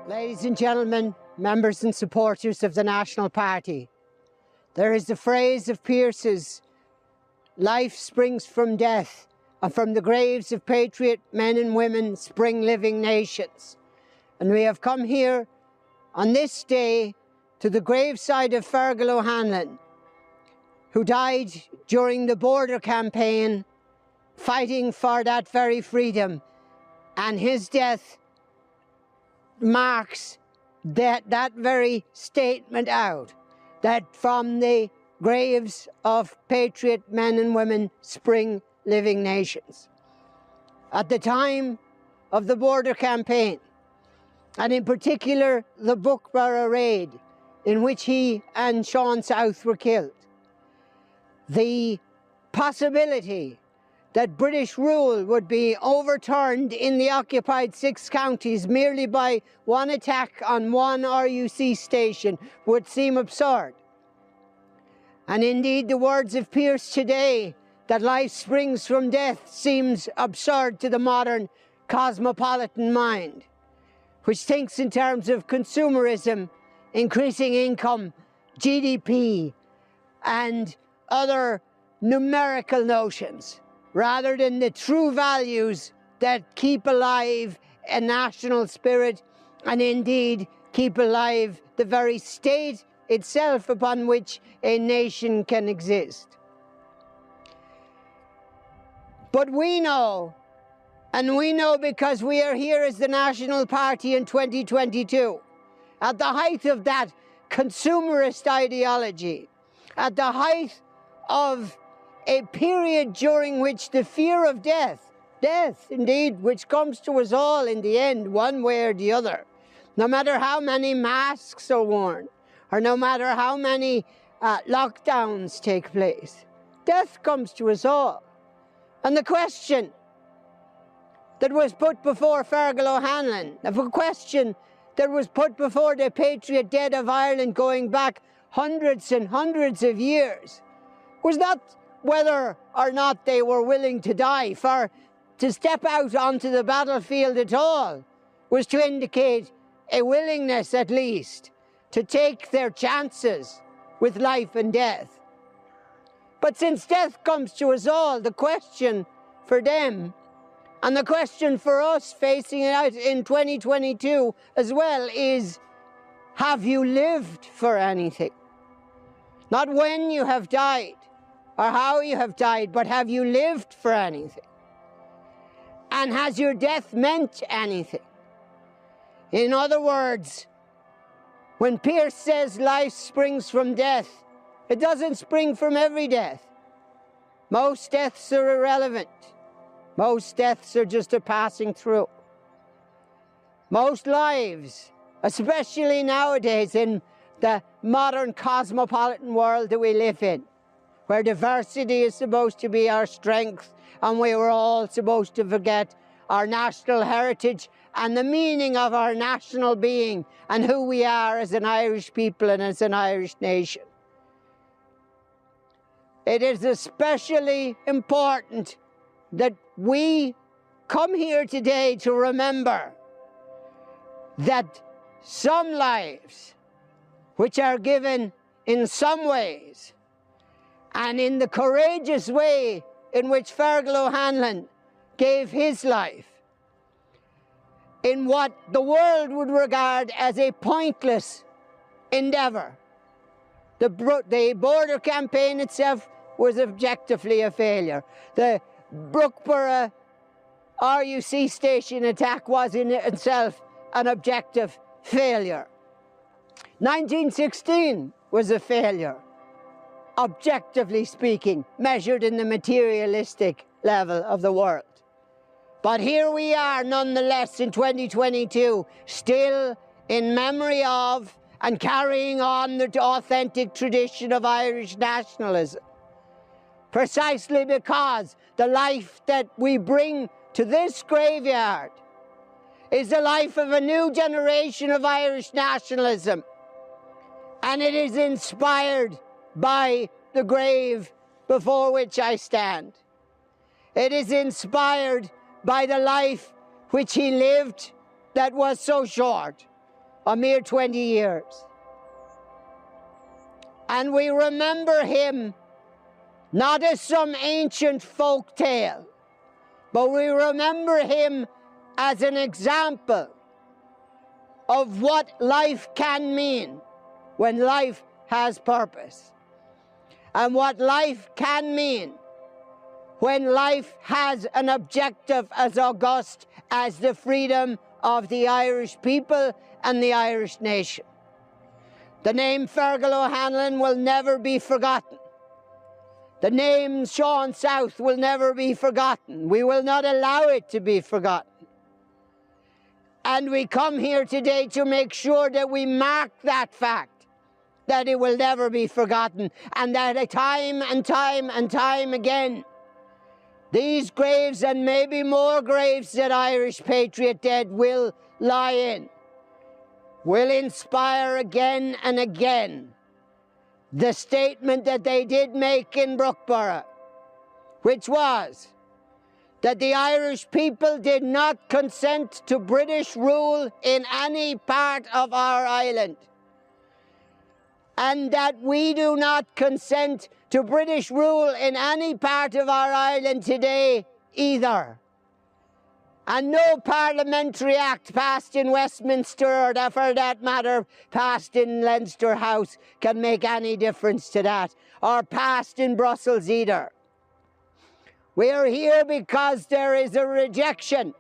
Ladies and gentlemen, members and supporters of the National Party, there is the phrase of Pearse's, "Life springs from death, and from the graves of patriot men and women spring living nations." And we have come here on this day to the graveside of Fergal O'Hanlon, who died during the border campaign fighting for that very freedom, and his death marks that very statement out, that from the graves of patriot men and women spring living nations. At the time of the border campaign, and in particular the Brookborough raid, in which he and Seán South were killed, the possibility that British rule would be overturned in the occupied 6 counties merely by one attack on one RUC station would seem absurd. And indeed, the words of Pearse today, that life springs from death, seems absurd to the modern cosmopolitan mind, which thinks in terms of consumerism, increasing income, GDP, and other numerical notions, rather than the true values that keep alive a national spirit and indeed keep alive the very state itself upon which a nation can exist. But we know, and we know because we are here as the National Party in 2022, at the height of that consumerist ideology, at the height of a period during which the fear of death indeed, which comes to us all in the end, one way or the other, no matter how many masks are worn, or no matter how many lockdowns take place, death comes to us all. And the question that was put before Fergal O'Hanlon, the question that was put before the patriot dead of Ireland going back hundreds and hundreds of years, was not whether or not they were willing to die. For to step out onto the battlefield at all was to indicate a willingness, at least, to take their chances with life and death. But since death comes to us all, the question for them, and the question for us facing it out in 2022 as well, is, have you lived for anything? Not when you have died, or how you have died, but have you lived for anything? And has your death meant anything? In other words, when Pearse says life springs from death, it doesn't spring from every death. Most deaths are irrelevant. Most deaths are just a passing through. Most lives, especially nowadays in the modern cosmopolitan world that we live in, where diversity is supposed to be our strength, and we were all supposed to forget our national heritage and the meaning of our national being and who we are as an Irish people and as an Irish nation. It is especially important that we come here today to remember that some lives, which are given in some ways, and in the courageous way in which Fergal O'Hanlon gave his life, in what the world would regard as a pointless endeavour. The border campaign itself was objectively a failure. The Brookborough RUC station attack was in itself an objective failure. 1916 was a failure, objectively speaking, measured in the materialistic level of the world. But here we are nonetheless in 2022, still in memory of and carrying on the authentic tradition of Irish nationalism. Precisely because the life that we bring to this graveyard is the life of a new generation of Irish nationalism. And it is inspired by the grave before which I stand. It is inspired by the life which he lived that was so short, a mere 20 years. And we remember him not as some ancient folk tale, but we remember him as an example of what life can mean when life has purpose, and what life can mean when life has an objective as august as the freedom of the Irish people and the Irish nation. The name Fergal O'Hanlon will never be forgotten. The name Seán South will never be forgotten. We will not allow it to be forgotten. And we come here today to make sure that we mark that fact, that it will never be forgotten, and that time and time and time again, these graves and maybe more graves that Irish patriot dead will lie in, will inspire again and again the statement that they did make in Brookborough, which was that the Irish people did not consent to British rule in any part of our island, and that we do not consent to British rule in any part of our island today either. And no parliamentary act passed in Westminster, or for that matter passed in Leinster House, can make any difference to that, or passed in Brussels either. We are here because there is a rejection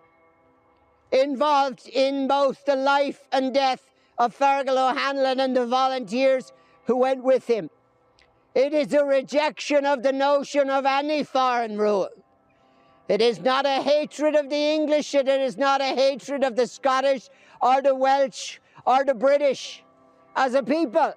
involved in both the life and death of Fergal O'Hanlon and the volunteers who went with him. It is a rejection of the notion of any foreign rule. It is not a hatred of the English, it is not a hatred of the Scottish or the Welsh or the British as a people.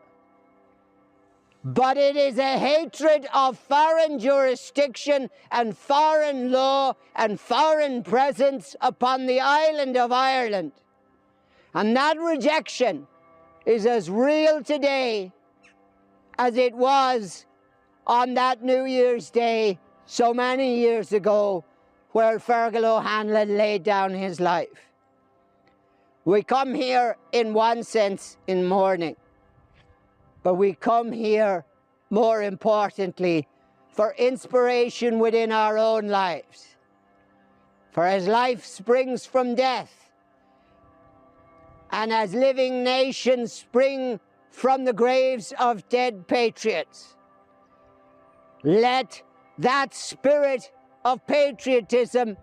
But it is a hatred of foreign jurisdiction and foreign law and foreign presence upon the island of Ireland. And that rejection is as real today as it was on that New Year's Day so many years ago, where Fergal O'Hanlon laid down his life. We come here in one sense in mourning, but we come here more importantly for inspiration within our own lives. For as life springs from death, and as living nations spring from the graves of dead patriots, let that spirit of patriotism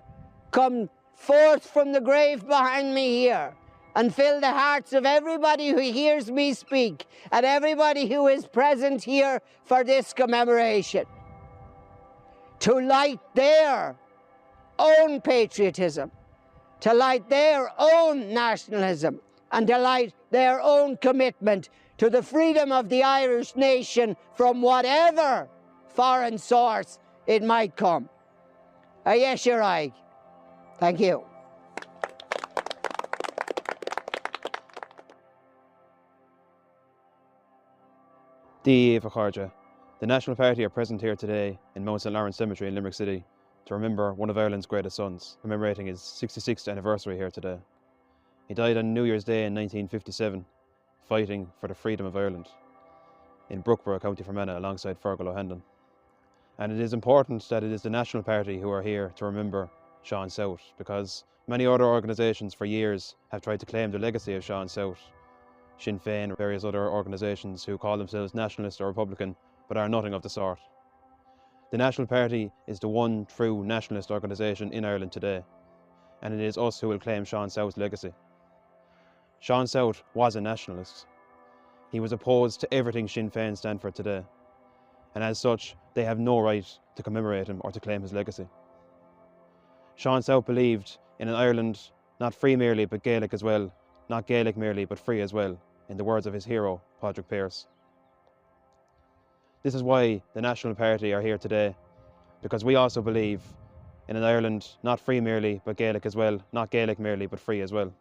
come forth from the grave behind me here and fill the hearts of everybody who hears me speak and everybody who is present here for this commemoration, to light their own patriotism, to light their own nationalism, and to light their own commitment to the freedom of the Irish nation from whatever foreign source it might come. Yes, you're right. Thank you. The National Party are present here today in Mount St. Lawrence Cemetery in Limerick City to remember one of Ireland's greatest sons, commemorating his 66th anniversary here today. He died on New Year's Day in 1957, fighting for the freedom of Ireland in Brookborough, County Fermanagh, alongside Fergal O'Hanlon. And it is important that it is the National Party who are here to remember Seán South, because many other organisations for years have tried to claim the legacy of Seán South. Sinn Féin or various other organisations who call themselves nationalist or Republican, but are nothing of the sort. The National Party is the one true nationalist organisation in Ireland today, and it is us who will claim Seán South's legacy. Seán South was a nationalist. He was opposed to everything Sinn Féin stand for today, and as such, they have no right to commemorate him or to claim his legacy. Seán South believed in an Ireland not free merely but Gaelic as well, not Gaelic merely but free as well, in the words of his hero, Padraig Pearse. This is why the National Party are here today, because we also believe in an Ireland not free merely but Gaelic as well, not Gaelic merely but free as well.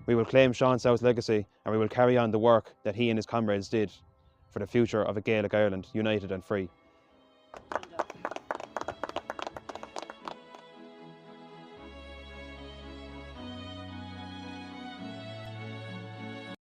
We will claim Seán South's legacy, and we will carry on the work that he and his comrades did for the future of a Gaelic Ireland, united and free.